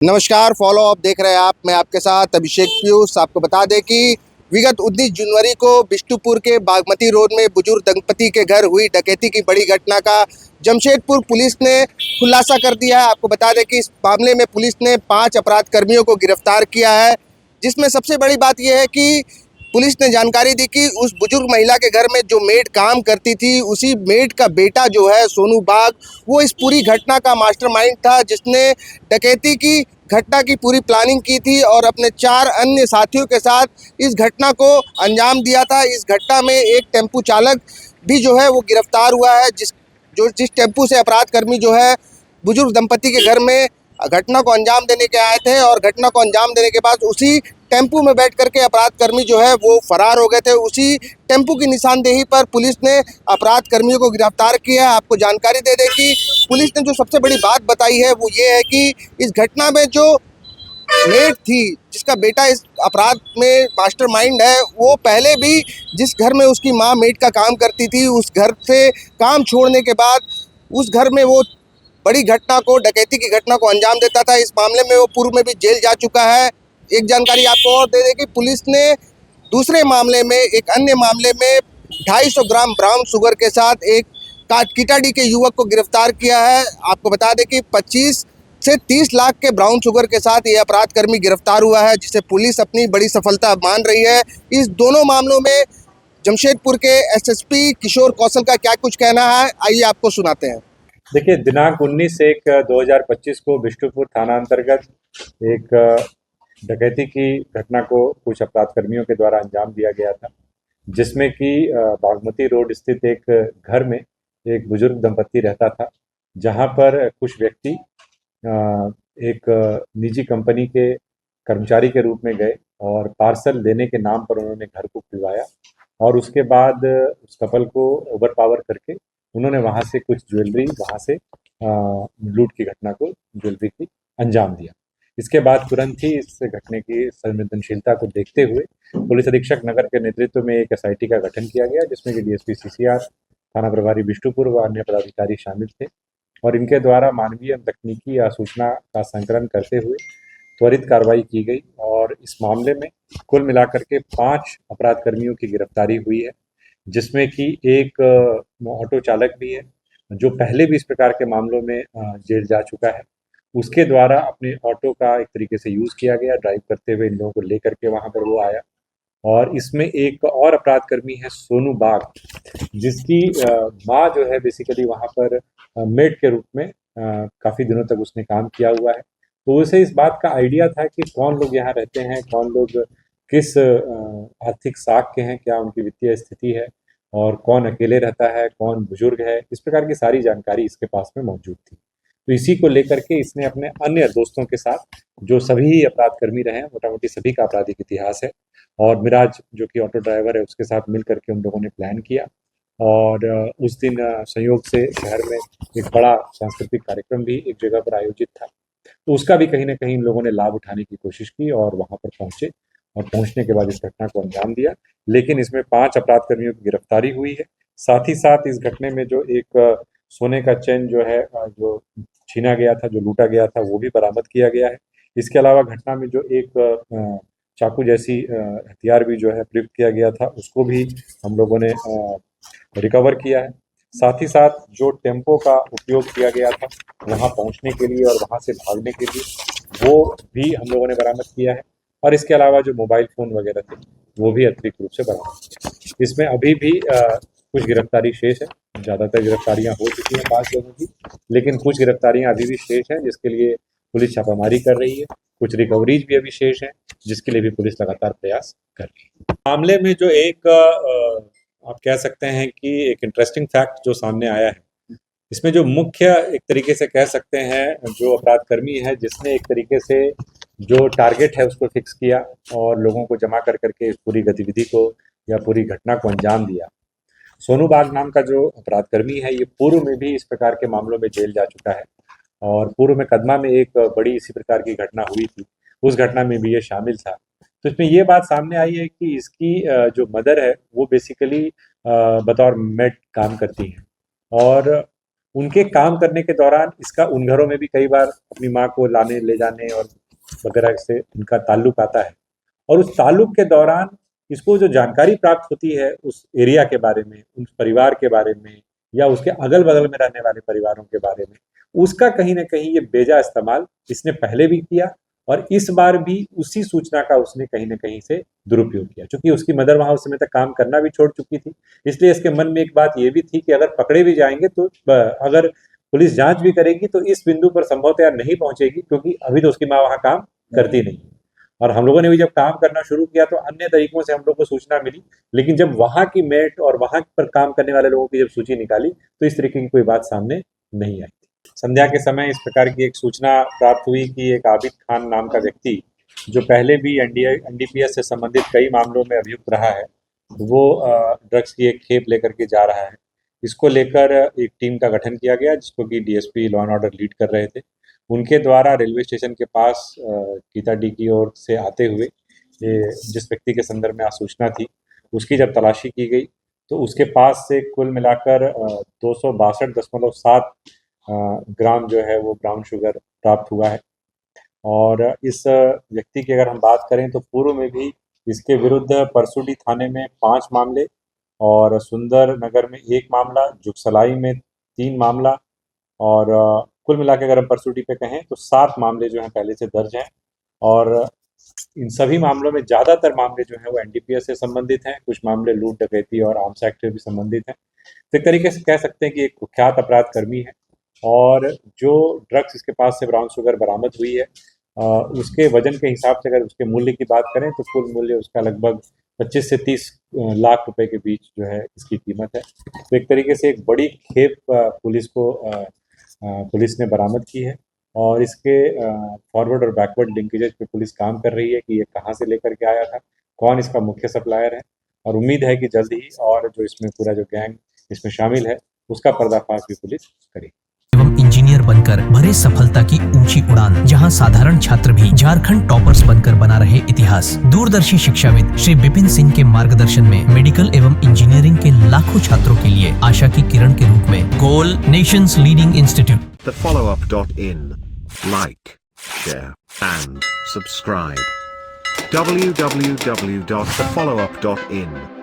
नमस्कार, follow up देख रहे हैं आप। मैं आपके साथ अभिषेक पीयूष। आपको बता दें कि विगत 19 जनवरी को बिष्टुपुर के बागमती रोड में बुजुर्ग दंपति के घर हुई डकैती की बड़ी घटना का जमशेदपुर पुलिस ने खुलासा कर दिया है। आपको बता दें कि इस मामले में पुलिस ने 5 अपराध कर्मियों को गिरफ्तार किया है, जिसमें सबसे बड़ी बात यह है कि पुलिस ने जानकारी दी कि उस बुजुर्ग महिला के घर में जो मेड काम करती थी, उसी मेड का बेटा जो है सोनू बाग, वो इस पूरी घटना का मास्टरमाइंड था, जिसने डकैती की घटना की पूरी प्लानिंग की थी और अपने 4 अन्य साथियों के साथ इस घटना को अंजाम दिया था। इस घटना में एक टेम्पू चालक भी जो है वो गिरफ्तार हुआ है, जिस टेम्पू से अपराध कर्मी जो है बुजुर्ग दंपति के घर में घटना को अंजाम देने के आए थे और घटना को अंजाम देने के बाद उसी टेम्पू में बैठ करके अपराध कर्मी जो है वो फरार हो गए थे। उसी टेम्पू की निशानदेही पर पुलिस ने अपराध कर्मियों को गिरफ्तार किया है। आपको जानकारी दे दें कि पुलिस ने जो सबसे बड़ी बात बताई है वो ये है कि इस घटना में जो मेड थी, जिसका बेटा इस अपराध में मास्टरमाइंड है, वो पहले भी जिस घर में उसकी माँ मेड का काम करती थी, उस घर से काम छोड़ने के बाद उस घर में वो बड़ी घटना को, डकैती की घटना को अंजाम देता था। इस मामले में वो पूर्व में भी जेल जा चुका है। एक जानकारी आपको और दे दें कि पुलिस ने दूसरे मामले में, एक अन्य मामले में 250 ग्राम ब्राउन शुगर के साथ एक कीटाडी के युवक को गिरफ्तार किया है। आपको बता दें कि 25 से 30 लाख के ब्राउन शुगर के साथ ये अपराध कर्मी गिरफ्तार हुआ है, जिसे पुलिस अपनी बड़ी सफलता मान रही है। इस दोनों मामलों में जमशेदपुर के एसएसपी किशोर कौशल का क्या कुछ कहना है, आइए आपको सुनाते हैं। देखिए, दिनांक 19/1/2025 को बिष्टुपुर थाना अंतर्गत एक डकैती की घटना को कुछ अपराध कर्मियों के द्वारा अंजाम दिया गया था, जिसमें कि बागमती रोड स्थित एक घर में एक बुजुर्ग दंपति रहता था, जहां पर कुछ व्यक्ति एक निजी कंपनी के कर्मचारी के रूप में गए और पार्सल देने के नाम पर उन्होंने घर को खुलवाया और उसके बाद उस कपल को ओवर पावर करके उन्होंने वहां से कुछ ज्वेलरी वहां से लूट की घटना को, ज्वेलरी की अंजाम दिया। इसके बाद तुरंत ही इस घटने की संवेदनशीलता को देखते हुए पुलिस अधीक्षक नगर के नेतृत्व में एक एसआईटी का गठन किया गया, जिसमें कि डीएसपी सीसीआर, थाना प्रभारी बिष्टुपुर व अन्य पदाधिकारी शामिल थे और इनके द्वारा मानवीय एवं तकनीकी सूचना का संकलन करते हुए त्वरित कार्रवाई की गई और इस मामले में कुल मिलाकर के 5 अपराध कर्मियों की गिरफ्तारी हुई है, जिसमें कि एक ऑटो चालक भी है, जो पहले भी इस प्रकार के मामलों में जेल जा चुका है। उसके द्वारा अपने ऑटो का एक तरीके से यूज़ किया गया, ड्राइव करते हुए इन लोगों को लेकर के वहाँ पर वो आया। और इसमें एक और अपराध कर्मी है सोनू बाग, जिसकी माँ जो है बेसिकली वहाँ पर मेड के रूप में काफ़ी दिनों तक उसने काम किया हुआ है। तो उसे इस बात का आइडिया था कि कौन लोग यहाँ रहते हैं, कौन लोग किस आर्थिक साख के हैं, क्या उनकी वित्तीय स्थिति है और कौन अकेले रहता है, कौन बुजुर्ग है, इस प्रकार की सारी जानकारी इसके पास में मौजूद थी। तो इसी को लेकर के इसने अपने अन्य दोस्तों के साथ, जो सभी अपराध कर्मी रहे हैं, मोटा मोटी सभी का आपराधिक इतिहास है, और मिराज जो कि ऑटो ड्राइवर है उसके साथ मिल करके उन लोगों ने प्लान किया और उस दिन संयोग से शहर में एक बड़ा सांस्कृतिक कार्यक्रम भी एक जगह पर आयोजित था, तो उसका भी कहीं ना कहीं इन लोगों ने लाभ उठाने की कोशिश की और वहां पर पहुंचे और पहुंचने के बाद इस घटना को अंजाम दिया। लेकिन इसमें 5 अपराध कर्मियों की गिरफ्तारी हुई है। साथ ही साथ इस घटने में जो एक सोने का चेन जो है जो छीना गया था, जो लूटा गया था, वो भी बरामद किया गया है। इसके अलावा घटना में जो एक चाकू जैसी हथियार भी जो है प्रयुक्त किया गया था, उसको भी हम लोगों ने रिकवर किया है। साथ ही साथ जो टेम्पो का उपयोग किया गया था वहाँ पहुँचने के लिए और वहाँ से भागने के लिए, वो भी हम लोगों ने बरामद किया है। और इसके अलावा जो मोबाइल फ़ोन वगैरह थे, वो भी अतिरिक्त रूप से बरामद किया है। इसमें अभी भी कुछ गिरफ्तारी शेष है। ज़्यादातर गिरफ्तारियां हो चुकी हैं 5 लोगों की, लेकिन कुछ गिरफ्तारियां अभी भी शेष हैं, जिसके लिए पुलिस छापामारी कर रही है। कुछ रिकवरीज भी अभी शेष हैं, जिसके लिए भी पुलिस लगातार प्रयास कर रही है। मामले में जो एक आप कह सकते हैं कि एक इंटरेस्टिंग फैक्ट जो सामने आया है, इसमें जो मुख्य एक तरीके से कह सकते हैं जो अपराध कर्मी है, जिसने एक तरीके से जो टारगेट है उसको फिक्स किया और लोगों को जमा कर करके इस पूरी गतिविधि को या पूरी घटना को अंजाम दिया, सोनू बाग नाम का जो अपराध कर्मी है, ये पूर्व में भी इस प्रकार के मामलों में जेल जा चुका है और पूर्व में कदमा में एक बड़ी इसी प्रकार की घटना हुई थी, उस घटना में भी ये शामिल था। तो इसमें ये बात सामने आई है कि इसकी जो मदर है वो बेसिकली बतौर मेड काम करती हैं और उनके काम करने के दौरान इसका उन घरों में भी कई बार अपनी माँ को लाने ले जाने और वगैरह से उनका ताल्लुक आता है। और उस ताल्लुक के दौरान इसको जो जानकारी प्राप्त होती है उस एरिया के बारे में, उस परिवार के बारे में या उसके अगल-बगल में रहने वाले परिवारों के बारे में, उसका कहीं न कहीं ये बेजा इस्तेमाल इसने पहले भी किया और इस बार भी उसी सूचना का उसने कहीं न कहीं से दुरुपयोग किया। चूँकि उसकी मदर वहाँ उस समय तक काम करना भी छोड़ चुकी थी, इसलिए इसके मन में एक बात ये भी थी कि अगर पकड़े भी जाएँगे तो अगर पुलिस जाँच भी करेगी तो इस बिंदु पर संभवतः नहीं पहुँचेगी, क्योंकि अभी तो उसकी माँ वहाँ काम करती नहीं। और हम लोगों ने भी जब काम करना शुरू किया तो अन्य तरीकों से हम लोग को सूचना मिली, लेकिन जब वहाँ की मेट और वहाँ पर काम करने वाले लोगों की जब सूची निकाली तो इस तरीके की कोई बात सामने नहीं आई थी। संध्या के समय इस प्रकार की एक सूचना प्राप्त हुई कि एक आबिद खान नाम का व्यक्ति, जो पहले भी एनडीपीएस से संबंधित कई मामलों में अभियुक्त रहा है, वो ड्रग्स की एक खेप लेकर के जा रहा है। इसको लेकर एक टीम का गठन किया गया, जिसको कि DSP law and order lead कर रहे थे। उनके द्वारा रेलवे स्टेशन के पास गीताडी की ओर से आते हुए जिस व्यक्ति के संदर्भ में सूचना थी, उसकी जब तलाशी की गई तो उसके पास से कुल मिलाकर 262.7 ग्राम जो है वो ब्राउन शुगर प्राप्त हुआ है। और इस व्यक्ति की अगर हम बात करें तो पूर्व में भी इसके विरुद्ध परसुडी थाने में 5 मामले और सुंदर नगर में 1 मामला, जुगसलाई में 3 मामला और कुल मिला के अगर हम परसुडी पे कहें तो 7 मामले जो हैं पहले से दर्ज हैं। और इन सभी मामलों में ज़्यादातर मामले जो हैं वो एनडीपीएस से संबंधित हैं, कुछ मामले लूट डकैती और आर्म्स एक्ट से भी संबंधित हैं। तो एक तरीके से कह सकते हैं कि एक कुख्यात अपराध कर्मी है और जो ड्रग्स इसके पास से ब्राउन शुगर बरामद हुई है उसके वजन के हिसाब से अगर उसके मूल्य की बात करें तो कुल मूल्य उसका लगभग 25 से 30 लाख रुपए के बीच जो है इसकी कीमत है। तो एक तरीके से एक बड़ी खेप पुलिस ने बरामद की है और इसके फॉरवर्ड और बैकवर्ड लिंकेजेस पे पुलिस काम कर रही है कि ये कहाँ से लेकर के आया था, कौन इसका मुख्य सप्लायर है। और उम्मीद है कि जल्द ही और जो इसमें पूरा जो गैंग इसमें शामिल है उसका पर्दाफाश भी पुलिस करेगी। एवं इंजीनियर बनकर भरे सफलता की ऊंची उड़ान, जहां साधारण छात्र भी झारखंड टॉपर्स बनकर बना रहे इतिहास। दूरदर्शी शिक्षाविद श्री विपिन सिंह के मार्गदर्शन में मेडिकल एवं इंजीनियरिंग के लाखों छात्रों के लिए आशा की किरण के रूप में goal nations leading institute. thefollowup.in. Like, share, and subscribe. www.thefollowup.in